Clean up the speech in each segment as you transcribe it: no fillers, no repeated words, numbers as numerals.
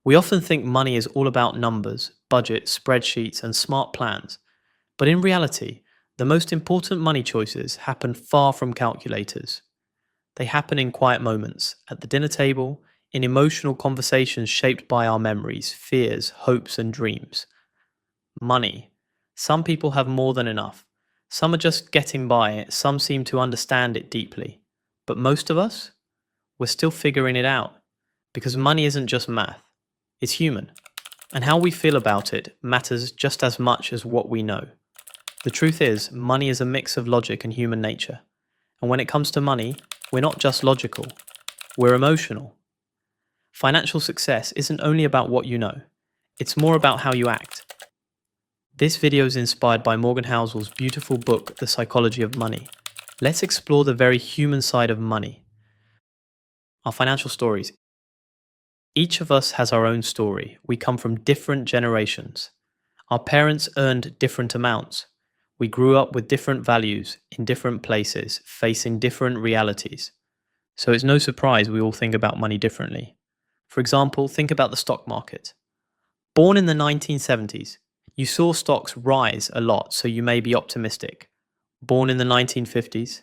We often think money is all about numbers, budgets, spreadsheets, and smart plans. But in reality, the most important money choices happen far from calculators. They happen in quiet moments, at the dinner table, in emotional conversations shaped by our memories, fears, hopes, and dreams. Money. Some people have more than enough. Some are just getting by, some seem to understand it deeply. But most of us, we're still figuring it out. Because money isn't just math, it's human. And how we feel about it matters just as much as what we know. The truth is, money is a mix of logic and human nature. And when it comes to money, we're not just logical, we're emotional. Financial success isn't only about what you know, it's more about how you act. This video is inspired by Morgan Housel's beautiful book, The Psychology of Money. Let's explore the very human side of money. Our financial stories. Each of us has our own story. We come from different generations. Our parents earned different amounts. We grew up with different values, in different places, facing different realities. So it's no surprise we all think about money differently. For example, think about the stock market. Born in the 1970s, you saw stocks rise a lot, so you may be optimistic. Born in the 1950s,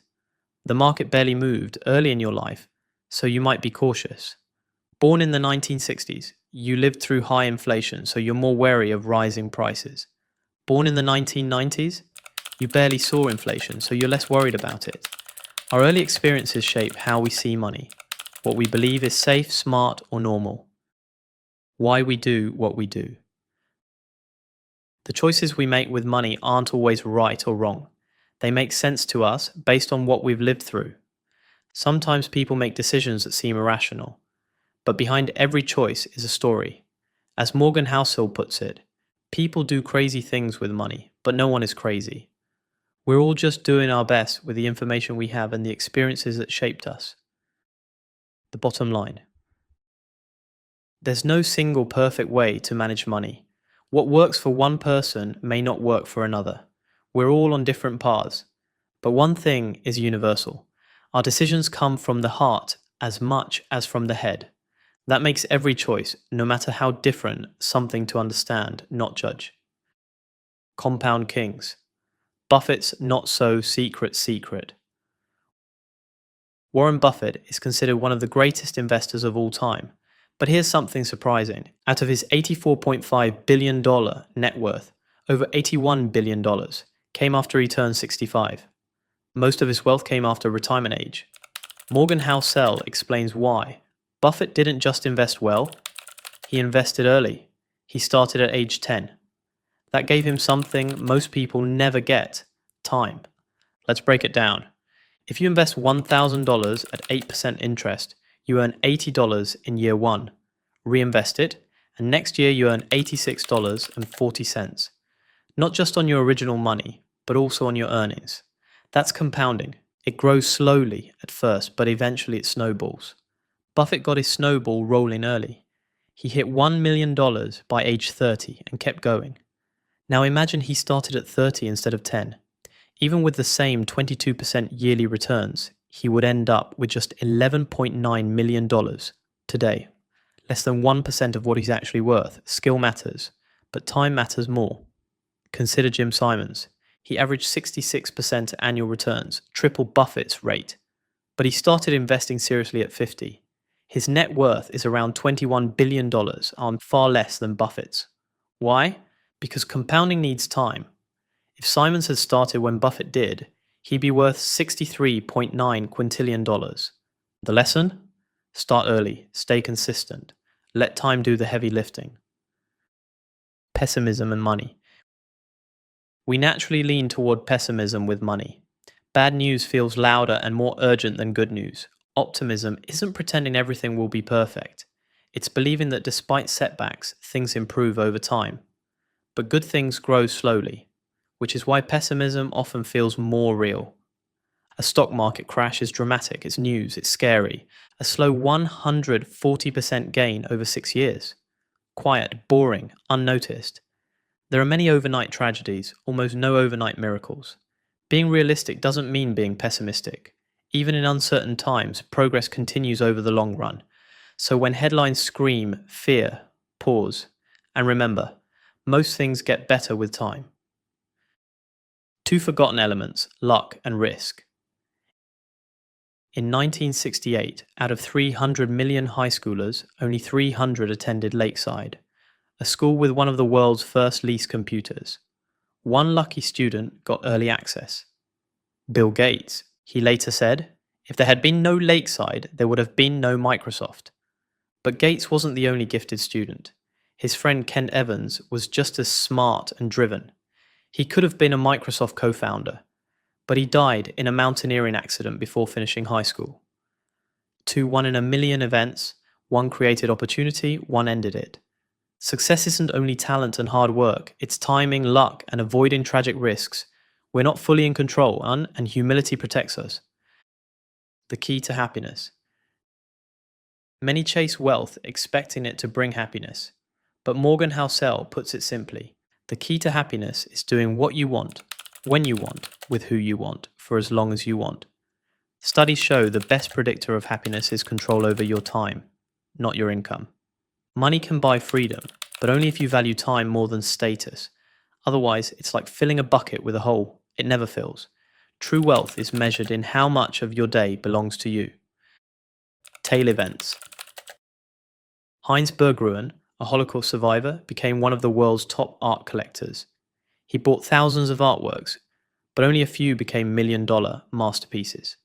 the market barely moved early in your life, so you might be cautious. Born in the 1960s, you lived through high inflation, so you're more wary of rising prices. Born in the 1990s, you barely saw inflation, so you're less worried about it. Our early experiences shape how we see money, what we believe is safe, smart, or normal, why we do what we do. The choices we make with money aren't always right or wrong. They make sense to us based on what we've lived through. Sometimes people make decisions that seem irrational, but behind every choice is a story. As Morgan Housel puts it, people do crazy things with money, but no one is crazy. We're all just doing our best with the information we have and the experiences that shaped us. The bottom line. There's no single perfect way to manage money. What works for one person may not work for another. We're all on different paths. But one thing is universal. Our decisions come from the heart as much as from the head. That makes every choice, no matter how different, something to understand, not judge. Compound Kings. Buffett's not-so-secret secret. Warren Buffett is considered one of the greatest investors of all time. But here's something surprising. Out of his $84.5 billion net worth, over $81 billion came after he turned 65. Most of his wealth came after retirement age. Morgan Housel explains why. Buffett didn't just invest well, he invested early. He started at age 10. That gave him something most people never get: time. Let's break it down. If you invest $1,000 at 8% interest, you earn $80 in year one. Reinvest it, and next year you earn $86.40. Not just on your original money, but also on your earnings. That's compounding. It grows slowly at first, but eventually it snowballs. Buffett got his snowball rolling early. He hit $1 million by age 30 and kept going. Now imagine he started at 30 instead of 10. Even with the same 22% yearly returns, he would end up with just $11.9 million today. Less than 1% of what he's actually worth. Skill matters, but time matters more. Consider Jim Simons. He averaged 66% annual returns, triple Buffett's rate. But he started investing seriously at 50. His net worth is around $21 billion, far less than Buffett's. Why? Because compounding needs time. If Simons had started when Buffett did, he'd be worth $63.9 quintillion. The lesson? Start early, stay consistent, let time do the heavy lifting. Pessimism and money. We naturally lean toward pessimism with money. Bad news feels louder and more urgent than good news. Optimism isn't pretending everything will be perfect. It's believing that despite setbacks, things improve over time. But good things grow slowly, which is why pessimism often feels more real. A stock market crash is dramatic, it's news, it's scary. A slow 140% gain over 6 years. Quiet, boring, unnoticed. There are many overnight tragedies, almost no overnight miracles. Being realistic doesn't mean being pessimistic. Even in uncertain times, progress continues over the long run. So when headlines scream fear, Pause. And remember, most things get better with time. Two forgotten elements, luck and risk. In 1968, out of 300 million high schoolers, only 300 attended Lakeside, a school with one of the world's first lease computers. One lucky student got early access. Bill Gates. He later said, "If there had been no Lakeside, there would have been no Microsoft." But Gates wasn't the only gifted student. His friend Ken Evans was just as smart and driven. He could have been a Microsoft co-founder, but he died in a mountaineering accident before finishing high school. Two one-in-a-million events, one created opportunity, one ended it. Success isn't only talent and hard work, it's timing, luck, and avoiding tragic risks. We're not fully in control, and humility protects us. The key to happiness. Many chase wealth expecting it to bring happiness, but Morgan Housel puts it simply: the key to happiness is doing what you want, when you want, with who you want, for as long as you want. Studies show the best predictor of happiness is control over your time, not your income. Money can buy freedom, but only if you value time more than status. Otherwise, it's like filling a bucket with a hole. It never fills. True wealth is measured in how much of your day belongs to you. Tail events. Heinz Berggruen, a Holocaust survivor, became one of the world's top art collectors. He bought thousands of artworks, but only a few became million-dollar masterpieces.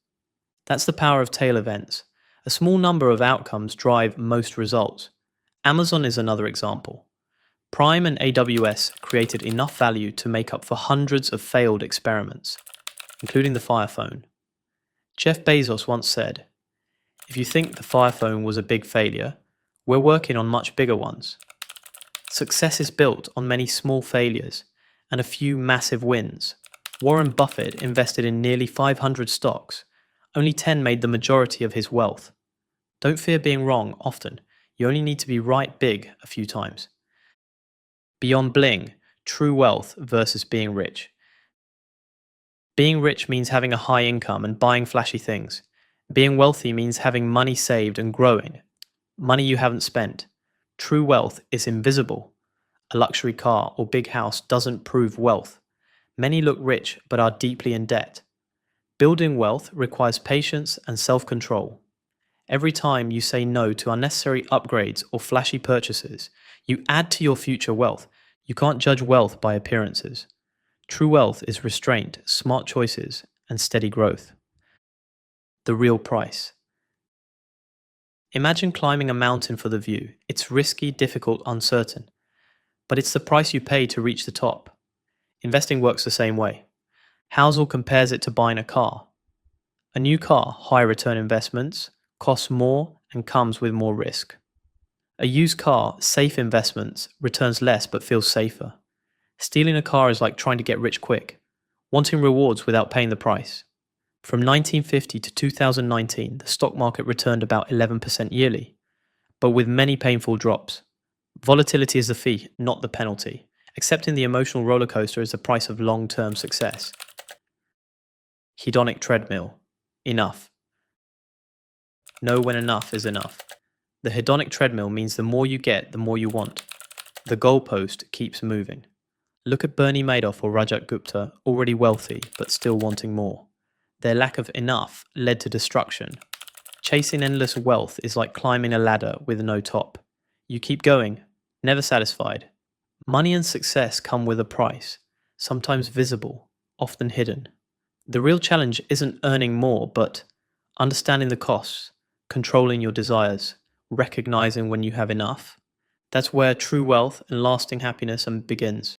That's the power of tail events. A small number of outcomes drive most results. Amazon is another example. Prime and AWS created enough value to make up for hundreds of failed experiments, including the Fire Phone. Jeff Bezos once said, "If you think the Fire Phone was a big failure, we're working on much bigger ones." Success is built on many small failures and a few massive wins. Warren Buffett invested in nearly 500 stocks. Only 10 made the majority of his wealth. Don't fear being wrong often. You only need to be right big a few times. Beyond bling, true wealth versus being rich. Being rich means having a high income and buying flashy things. Being wealthy means having money saved and growing. Money you haven't spent. True wealth is invisible. A luxury car or big house doesn't prove wealth. Many look rich but are deeply in debt. Building wealth requires patience and self-control. Every time you say no to unnecessary upgrades or flashy purchases, you add to your future wealth. You can't judge wealth by appearances. True wealth is restraint, smart choices, and steady growth. The real price. Imagine climbing a mountain for the view. It's risky, difficult, uncertain. But it's the price you pay to reach the top. Investing works the same way. Housel compares it to buying a car. A new car, high return investments, costs more and comes with more risk. A used car, safe investments, returns less but feels safer. Stealing a car is like trying to get rich quick, wanting rewards without paying the price. From 1950 to 2019, the stock market returned about 11% yearly, but with many painful drops. Volatility is the fee, not the penalty. Accepting the emotional roller coaster is the price of long-term success. Hedonic treadmill. Enough. Know when enough is enough. The hedonic treadmill means the more you get, the more you want. The goalpost keeps moving. Look at Bernie Madoff or Rajat Gupta, already wealthy but still wanting more. Their lack of enough led to destruction. Chasing endless wealth is like climbing a ladder with no top. You keep going, never satisfied. Money and success come with a price, sometimes visible, often hidden. The real challenge isn't earning more, but understanding the costs, controlling your desires, recognizing when you have enough. That's where true wealth and lasting happiness begins.